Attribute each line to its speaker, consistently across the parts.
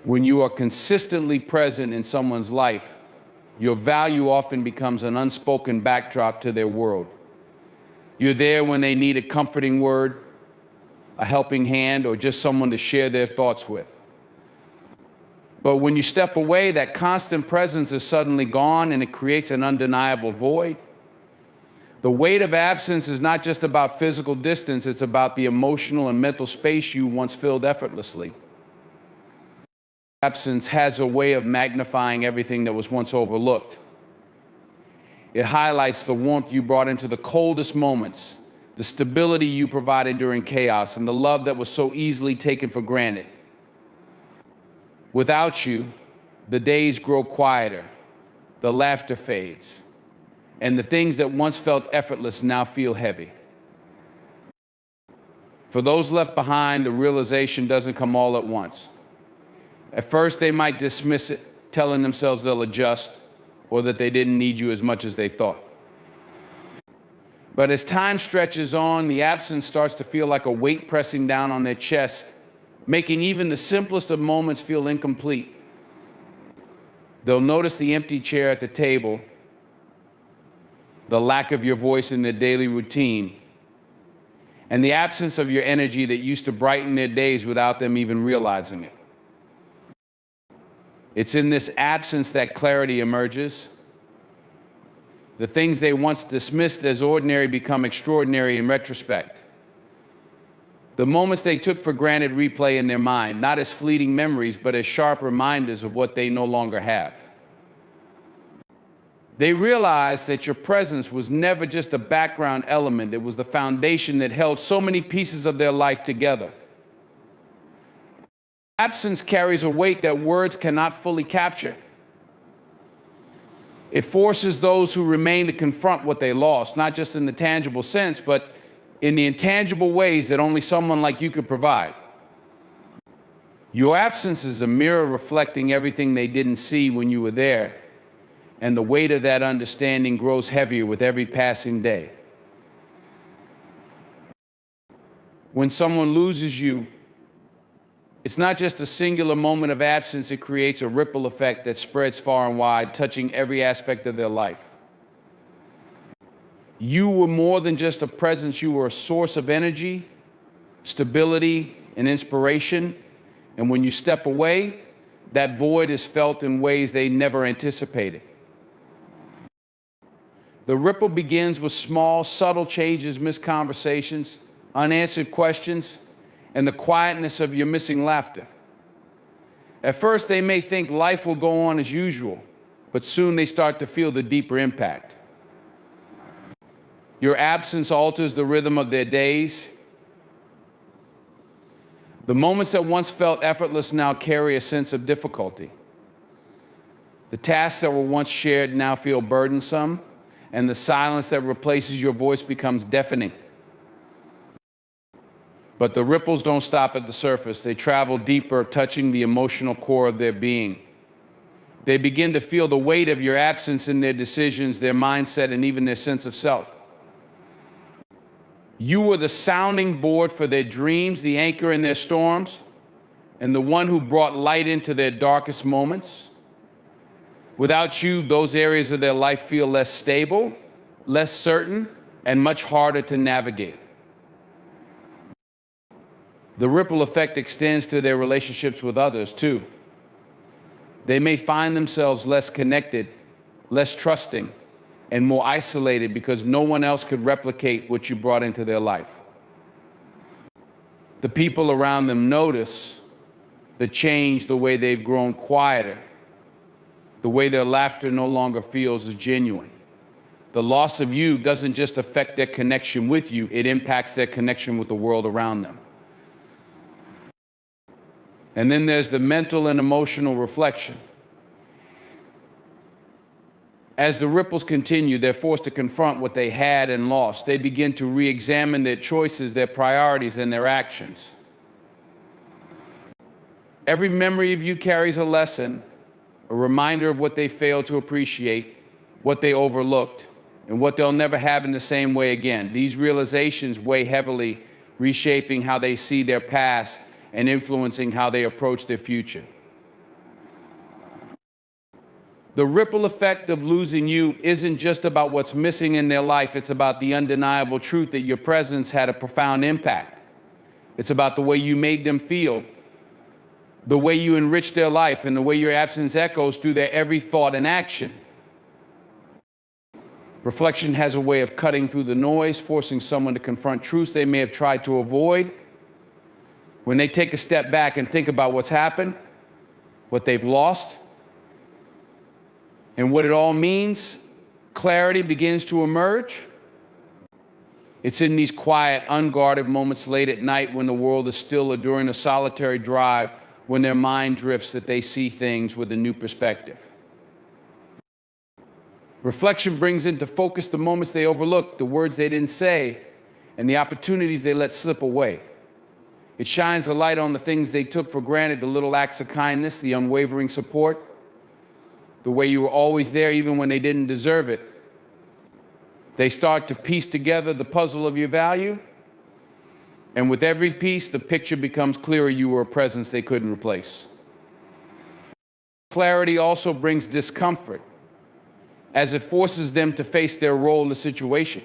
Speaker 1: When you are consistently present in someone's life, your value often becomes an unspoken backdrop to their world. You're there when they need a comforting word, a helping hand, or just someone to share their thoughts with. But when you step away, that constant presence is suddenly gone, and it creates an undeniable void. The weight of absence is not just about physical distance, it's about the emotional and mental space you once filled effortlessly. Absence has a way of magnifying everything that was once overlooked. It highlights the warmth you brought into the coldest moments, the stability you provided during chaos, and the love that was so easily taken for granted. Without you, the days grow quieter, the laughter fades, and the things that once felt effortless now feel heavy. For those left behind, the realization doesn't come all at once. At first, they might dismiss it, telling themselves they'll adjust, or that they didn't need you as much as they thought. But as time stretches on, the absence starts to feel like a weight pressing down on their chest, making even the simplest of moments feel incomplete. They'll notice the empty chair at the table, the lack of your voice in their daily routine, and the absence of your energy that used to brighten their days without them even realizing it. It's in this absence that clarity emerges. The things they once dismissed as ordinary become extraordinary in retrospect. The moments they took for granted replay in their mind, not as fleeting memories, but as sharp reminders of what they no longer have. They realize that your presence was never just a background element, it was the foundation that held so many pieces of their life together. Absence carries a weight that words cannot fully capture. It forces those who remain to confront what they lost, not just in the tangible sense, but in the intangible ways that only someone like you could provide. Your absence is a mirror reflecting everything they didn't see when you were there, and the weight of that understanding grows heavier with every passing day. When someone loses you, it's not just a singular moment of absence, it creates a ripple effect that spreads far and wide, touching every aspect of their life. You were more than just a presence, you were a source of energy, stability, and inspiration. And when you step away, that void is felt in ways they never anticipated. The ripple begins with small, subtle changes, missed conversations, unanswered questions, and the quietness of your missing laughter. At first, they may think life will go on as usual, but soon they start to feel the deeper impact. Your absence alters the rhythm of their days. The moments that once felt effortless now carry a sense of difficulty. The tasks that were once shared now feel burdensome, and the silence that replaces your voice becomes deafening. But the ripples don't stop at the surface. They travel deeper, touching the emotional core of their being. They begin to feel the weight of your absence in their decisions, their mindset, and even their sense of self. You were the sounding board for their dreams, the anchor in their storms, and the one who brought light into their darkest moments. Without you, those areas of their life feel less stable, less certain, and much harder to navigate. The ripple effect extends to their relationships with others, too. They may find themselves less connected, less trusting, and more isolated because no one else could replicate what you brought into their life. The people around them notice the change, the way they've grown quieter, the way their laughter no longer feels as genuine. The loss of you doesn't just affect their connection with you, it impacts their connection with the world around them. And then there's the mental and emotional reflection. As the ripples continue, they're forced to confront what they had and lost. They begin to re-examine their choices, their priorities, and their actions. Every memory of you carries a lesson, a reminder of what they failed to appreciate, what they overlooked, and what they'll never have in the same way again. These realizations weigh heavily, reshaping how they see their past and influencing how they approach their future. The ripple effect of losing you isn't just about what's missing in their life, it's about the undeniable truth that your presence had a profound impact. It's about the way you made them feel, the way you enriched their life, and the way your absence echoes through their every thought and action. Reflection has a way of cutting through the noise, forcing someone to confront truths they may have tried to avoid. When they take a step back and think about what's happened, what they've lost, and what it all means, clarity begins to emerge. It's in these quiet, unguarded moments late at night when the world is still, or during a solitary drive, when their mind drifts, that they see things with a new perspective. Reflection brings into focus the moments they overlooked, the words they didn't say, and the opportunities they let slip away. It shines a light on the things they took for granted, the little acts of kindness, the unwavering support, the way you were always there even when they didn't deserve it. They start to piece together the puzzle of your value, and with every piece, the picture becomes clearer. You were a presence they couldn't replace. Clarity also brings discomfort, as it forces them to face their role in the situation.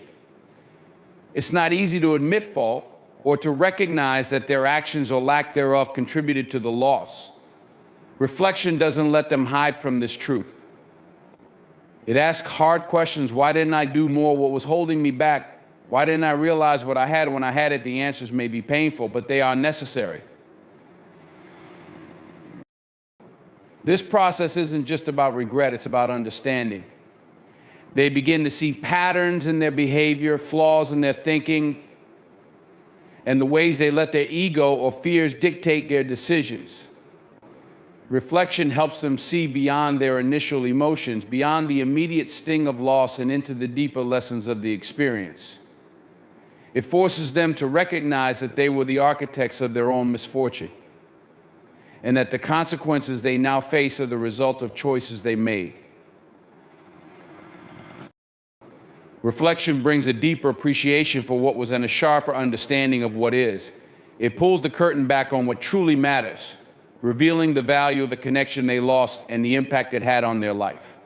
Speaker 1: It's not easy to admit fault or to recognize that their actions or lack thereof contributed to the loss. Reflection doesn't let them hide from this truth. It asks hard questions. Why didn't I do more? What was holding me back? Why didn't I realize what I had when I had it? The answers may be painful, but they are necessary. This process isn't just about regret, it's about understanding. They begin to see patterns in their behavior, flaws in their thinking, and the ways they let their ego or fears dictate their decisions. Reflection helps them see beyond their initial emotions, beyond the immediate sting of loss, and into the deeper lessons of the experience. It forces them to recognize that they were the architects of their own misfortune, and that the consequences they now face are the result of choices they made. Reflection brings a deeper appreciation for what was and a sharper understanding of what is. It pulls the curtain back on what truly matters, revealing the value of the connection they lost and the impact it had on their life.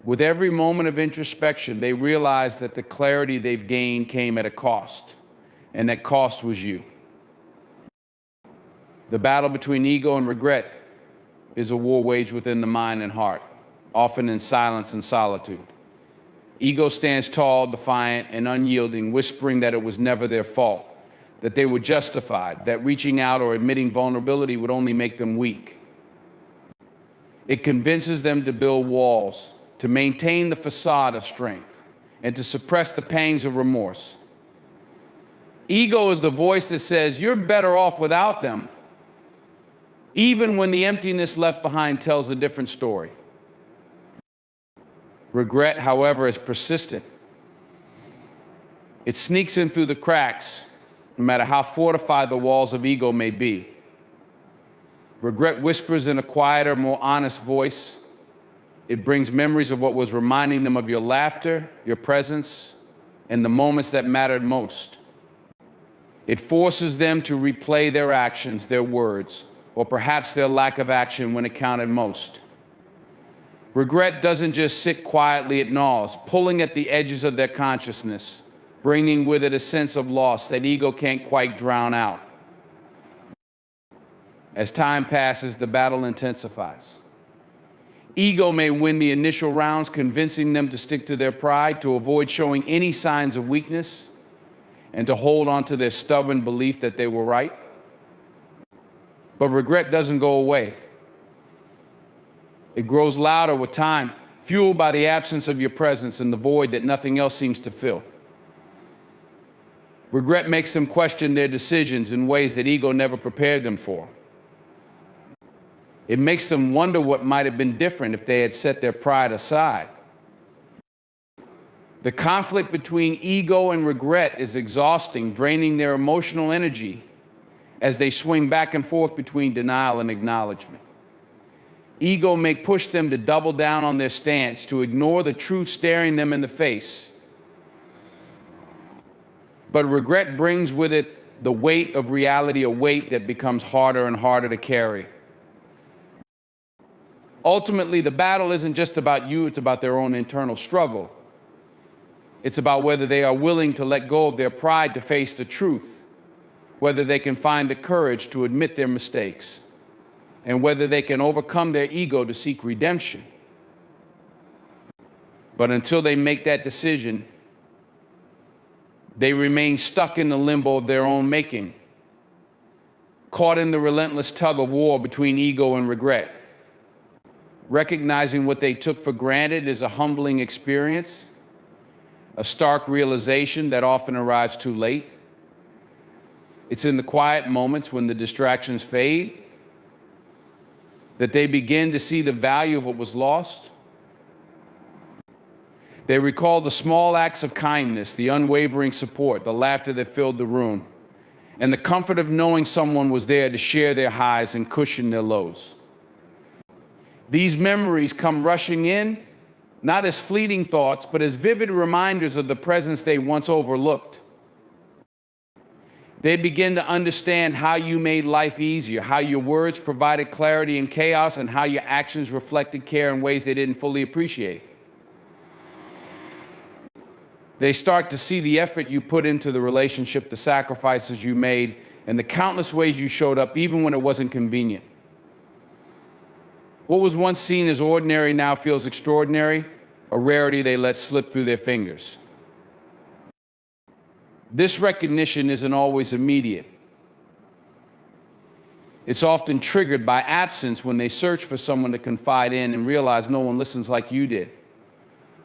Speaker 1: With every moment of introspection, they realize that the clarity they've gained came at a cost, and that cost was you. The battle between ego and regret is a war waged within the mind and heart, often in silence and solitude. Ego stands tall, defiant, and unyielding, whispering that it was never their fault, that they were justified, that reaching out or admitting vulnerability would only make them weak. It convinces them to build walls, to maintain the facade of strength, and to suppress the pangs of remorse. Ego is the voice that says, you're better off without them, even when the emptiness left behind tells a different story. Regret, however, is persistent. It sneaks in through the cracks, no matter how fortified the walls of ego may be. Regret whispers in a quieter, more honest voice. It brings memories of what was reminding them of your laughter, your presence, and the moments that mattered most. It forces them to replay their actions, their words, or perhaps their lack of action when it counted most. Regret doesn't just sit quietly, it gnaws, pulling at the edges of their consciousness, bringing with it a sense of loss that ego can't quite drown out. As time passes, the battle intensifies. Ego may win the initial rounds, convincing them to stick to their pride, to avoid showing any signs of weakness, and to hold on to their stubborn belief that they were right. But regret doesn't go away. It grows louder with time, fueled by the absence of your presence and the void that nothing else seems to fill. Regret makes them question their decisions in ways that ego never prepared them for. It makes them wonder what might have been different if they had set their pride aside. The conflict between ego and regret is exhausting, draining their emotional energy as they swing back and forth between denial and acknowledgement. Ego may push them to double down on their stance, to ignore the truth staring them in the face. But regret brings with it the weight of reality, a weight that becomes harder and harder to carry. Ultimately, the battle isn't just about you, it's about their own internal struggle. It's about whether they are willing to let go of their pride to face the truth, whether they can find the courage to admit their mistakes, and whether they can overcome their ego to seek redemption. But until they make that decision, they remain stuck in the limbo of their own making, caught in the relentless tug of war between ego and regret. Recognizing what they took for granted is a humbling experience, a stark realization that often arrives too late. It's in the quiet moments when the distractions fade that they begin to see the value of what was lost. They recall the small acts of kindness, the unwavering support, the laughter that filled the room, and the comfort of knowing someone was there to share their highs and cushion their lows. These memories come rushing in, not as fleeting thoughts, but as vivid reminders of the presence they once overlooked. They begin to understand how you made life easier, how your words provided clarity in chaos, and how your actions reflected care in ways they didn't fully appreciate. They start to see the effort you put into the relationship, the sacrifices you made, and the countless ways you showed up, even when it wasn't convenient. What was once seen as ordinary now feels extraordinary, a rarity they let slip through their fingers. This recognition isn't always immediate. It's often triggered by absence when they search for someone to confide in and realize no one listens like you did,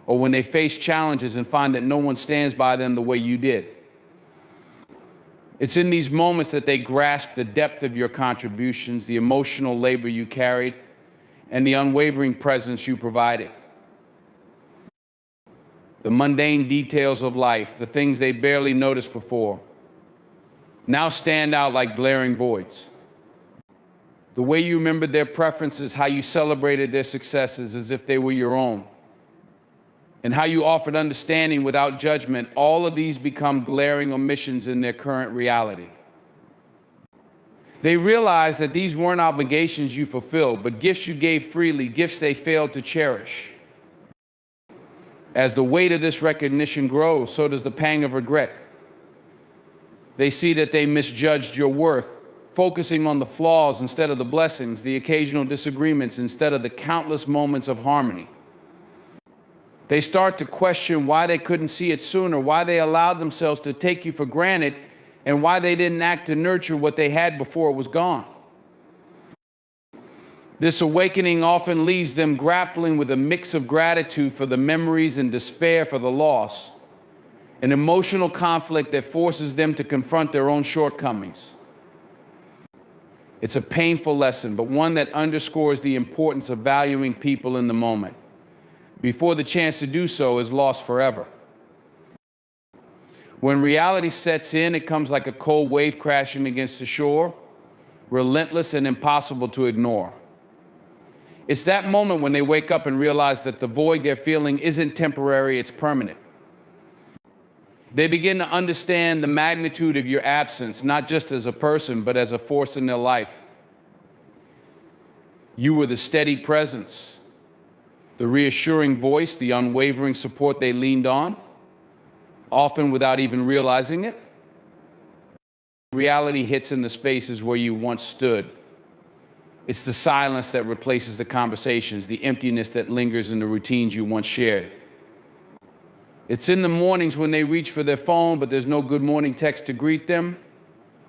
Speaker 1: or when they face challenges and find that no one stands by them the way you did. It's in these moments that they grasp the depth of your contributions, the emotional labor you carried, and the unwavering presence you provided. The mundane details of life, the things they barely noticed before, now stand out like glaring voids. The way you remembered their preferences, how you celebrated their successes as if they were your own, and how you offered understanding without judgment, all of these become glaring omissions in their current reality. They realize that these weren't obligations you fulfilled, but gifts you gave freely, gifts they failed to cherish. As the weight of this recognition grows, so does the pang of regret. They see that they misjudged your worth, focusing on the flaws instead of the blessings, the occasional disagreements instead of the countless moments of harmony. They start to question why they couldn't see it sooner, why they allowed themselves to take you for granted, and why they didn't act to nurture what they had before it was gone. This awakening often leaves them grappling with a mix of gratitude for the memories and despair for the loss, an emotional conflict that forces them to confront their own shortcomings. It's a painful lesson, but one that underscores the importance of valuing people in the moment, before the chance to do so is lost forever. When reality sets in, it comes like a cold wave crashing against the shore, relentless and impossible to ignore. It's that moment when they wake up and realize that the void they're feeling isn't temporary, it's permanent. They begin to understand the magnitude of your absence, not just as a person, but as a force in their life. You were the steady presence, the reassuring voice, the unwavering support they leaned on, often without even realizing it. Reality hits in the spaces where you once stood. It's the silence that replaces the conversations, the emptiness that lingers in the routines you once shared. It's in the mornings when they reach for their phone, but there's no good morning text to greet them,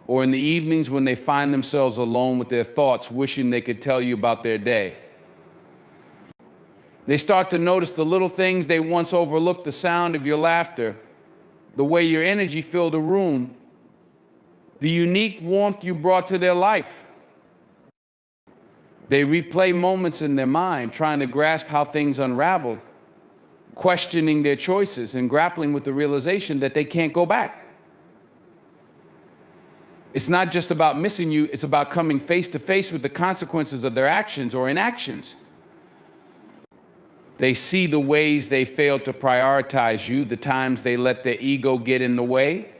Speaker 1: or in the evenings when they find themselves alone with their thoughts, wishing they could tell you about their day. They start to notice the little things they once overlooked, the sound of your laughter, the way your energy filled a room, the unique warmth you brought to their life. They replay moments in their mind, trying to grasp how things unraveled, questioning their choices and grappling with the realization that they can't go back. It's not just about missing you, it's about coming face to face with the consequences of their actions or inactions. They see the ways they failed to prioritize you, the times they let their ego get in the way,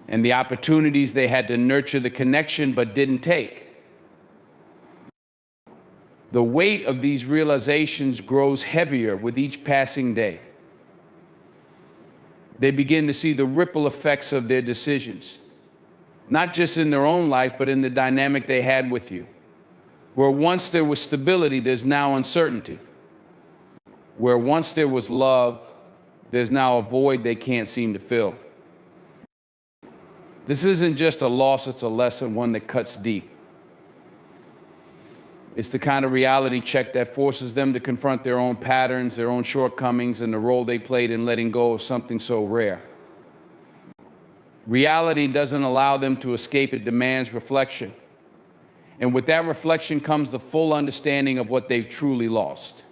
Speaker 1: and the opportunities they had to nurture the connection but didn't take. The weight of these realizations grows heavier with each passing day. They begin to see the ripple effects of their decisions, not just in their own life, but in the dynamic they had with you. Where once there was stability, there's now uncertainty. Where once there was love, there's now a void they can't seem to fill. This isn't just a loss, it's a lesson, one that cuts deep. It's the kind of reality check that forces them to confront their own patterns, their own shortcomings, and the role they played in letting go of something so rare. Reality doesn't allow them to escape, it demands reflection. And with that reflection comes the full understanding of what they've truly lost.